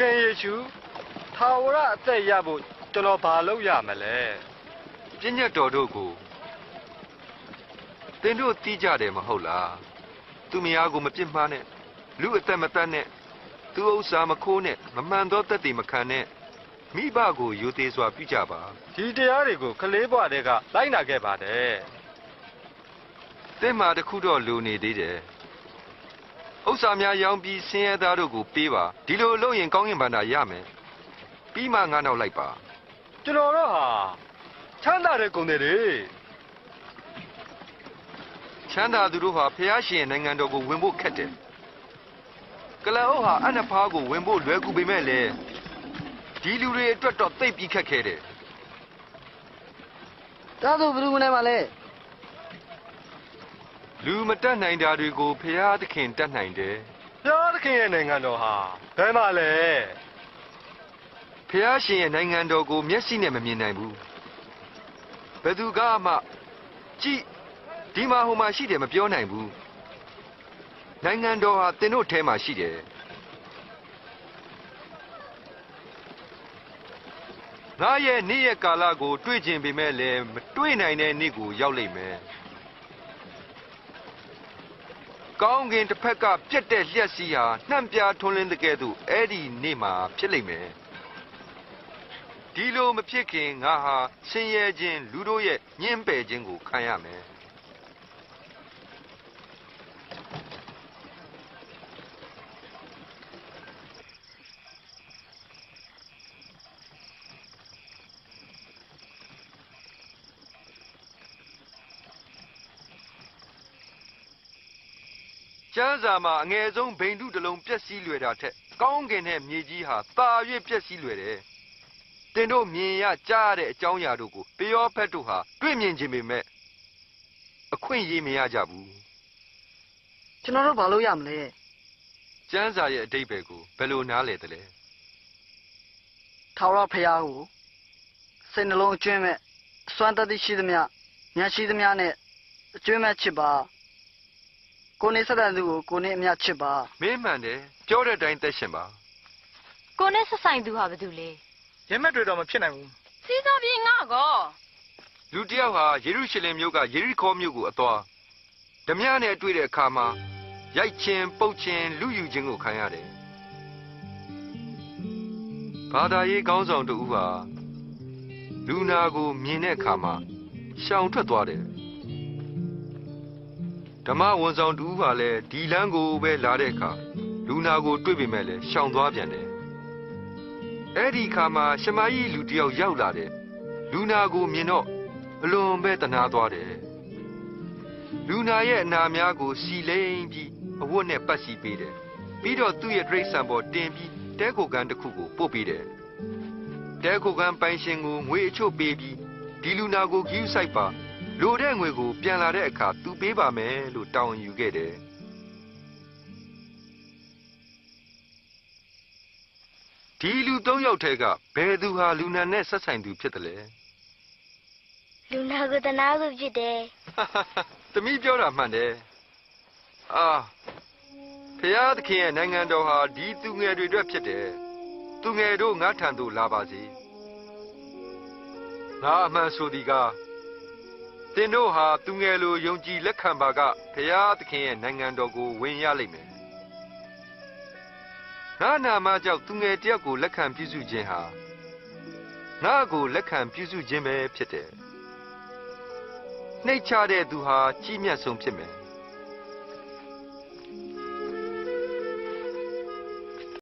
ခင်ယေရှုထာဝရအသက်ရဖို့ကျွန်တော်ဘာလုပ်ရမလဲပြည့်ညတ်တော်တို့ကိုသင်တို့သိကြတယ်မဟုတ်လားသူမယားကိုမပြစ်မှားနဲ့လူအသက်မတတ်နဲ့သူဥစ္စာမခိုးနဲ့မမှန်သောသက်သေမခံနဲ့မိဘကိုယူသေးစွာပြုကြပါဒီတရားတွေကိုခလေးဘွားတွေကလိုက်နာခဲ့ပါတယ်သင်မှာတခုတော့လူနေသေးတယ်ဥစ္စာများရောင်းပြီးဆင်းရဲသားတို့ကိုပေးပါဒီလိုလုပ်ရင်ကောင်းကင်ဘဏ္ဍာရမယ်ပြီးမှငါနောက်လိုက်ပါကျွန်တော်တို့ဟာချမ်းသာတဲ့ကုန်တွေချမ်းသာသူတို့ဟာဖျားရှင်နိုင်ငံတော်ကိုဝင်ဖို့ခက်တယ်ကလအုပ်ဟာအနဖားကိုဝင်ဖို့လွယ်ကူပေမဲ့လေဒီလူတွေအတွက်တော့သိပ်ပြီးခက်ခဲတယ်ဒါဆိုဘယ်သူမနိုင်ပါလဲလူမတတ်နိုင်တာတွေကိုဖျားသခင်တတ်နိုင်တယ်ဖျားသခင်ရဲ့နိုင်ငံတော်ဟာဘယ်မှာလဲဖျားရှင်ရဲ့နိုင်ငံတော်ကိုမျက်စိနဲ့မမြင်နိုင်ဘူးဘယ်သူကမှကြည့်ဒီမှာဟိုမှာရှိတယ်မပြောနိုင်ဘူးနိုင်ငံတော်ဟာသင်တို့ထဲမှာရှိတယ်ငါရဲ့နေ့ရက်ကာလကိုတွေ့ကျင်ပေမဲ့လည်းမတွေ့နိုင်တဲ့နေ့ကိုရောက်လိမ့်မယ်ကောင်းကင်တစ်ဖက်ကပြက်တဲ့လျှက်စီးဟာနှံ့ပြားထွန်းလင်းတဲ့ကဲ့သို့အဲ့ဒီနေ့မှာဖြစ်လိမ့်မယ်ဒီလိုမဖြစ်ခင်ငါဟာဆင်းရဲခြင်းလူတို့ရဲ့ညှင်းပယ်ခြင်းကိုခံရမယ်ကျမ်းစာမှာအငယ်ဆုံးဘိန္ဓုတစ်လုံးပျက်စီးလွယ်တာထက်ကောင်းကင်နဲ့မြေကြီးဟာသာ၍ပျက်စီးလွယ်တယ်။တင်တို့မြင်ရကြားရတဲ့အကြောင်းအရာတို့ကိုပျောဖက်တို့ဟာတွေ့မြင်ခြင်းပေမဲ့အခွင့်အရေးမရကြဘူး။ကျွန်တော်တို့ဘာလို့ရမလဲ။ကျမ်းစာရဲ့အဓိပ္ပာယ်ကိုဘယ်လိုနားလည်သလဲ။ထာဝရဘုရားကိုစိတ်နှလုံးအကျွမ်းမဲ့အစွမ်းတတ္တိရှိသမျှဉာဏ်ရှိသမျှနဲ့အကျွမ်းမဲ့ချစ်ပါကိုနေဆက်တဲ့သူကိုကိုနေအမြတ်ချစ်ပါမင်းမှန်တယ်ပြောတဲ့အတိုင်းသက်ရှင်ပါကိုနေဆက်ဆိုင်သူဟာဘာတူလဲရဲမက်တွေတော့မဖြစ်နိုင်ဘူးစီးစားပြေငါကောလူတယောက်ဟာယေရုရှလင်မြို့ကယေရိခေါမြို့ကိုအသွားဓမြနဲ့တွေ့တဲ့အခါမှာရိုက်ချင်းပုတ်ချင်းလူယူခြင်းကိုခံရတယ်ဘာသာရေးခေါင်းဆောင်တူဟာလူနာကိုမြင်တဲ့အခါမှာရှောင်ထွက်သွားတယ်ဓမ္မဝန်ဆောင်တူဟာလည်းဒီလမ်းကိုပဲလာတဲ့အခါလူနာကိုတွေ့ပေမဲ့လည်းရှောင်သွားပြန်တယ်အဲ့ဒီအခါမှာရှမာရိလူတယောက်ရောက်လာတယ်လူနာကိုမြင်တော့အလွန်ပဲတနာသွားတယ်လူနာရဲ့အနာများကိုစီလိမ့်ပြီးအဝတ်နဲ့ပတ်စီပေးတယ်ပြီးတော့သူ့ရဲ့ဒရိတ်ဆန်ပေါ်တင်ပြီးတဲခိုကန်တစ်ခုကိုပို့ပေးတယ်တဲခိုကန်ပိုင်ရှင်ကိုငွေအချို့ပေးပြီးဒီလူနာကိုဂရုစိုက်ပါလိုတဲ့ငွေကိုပြန်လာတဲ့အခါသူပေးပါမယ်လို့တောင်းယူခဲ့တယ်ဒီလူ၃ယောက်ထဲကဘယ်သူဟာလူနာနဲ့ဆက်ဆိုင်သူဖြစ်တယ်လဲလူနာကတနာသူဖြစ်တယ်သမီးပြောတာမှန်တယ်ဖျားသခင်ရဲ့နိုင်ငံတော်ဟာဒီသူငယ်တွေအတွက်ဖြစ်တယ်သူငယ်တို့ငါထံသို့လာပါစေငါအမှန်ဆိုသည်ကသင်တို့ဟာသူငယ်လိုယုံကြည်လက်ခံပါကဘုရားသခင်ရဲ့နိုင်ငံတော်ကိုဝင်ရလိမ့်မယ်ငါနာမကြောင့်သူငယ်တယောက်ကိုလက်ခံပြုစုခြင်းဟာငါကိုလက်ခံပြုစုခြင်းပဲဖြစ်တယ်နှိမ့်ချတဲ့သူဟာကြီးမြတ်ဆုံးဖြစ်မယ်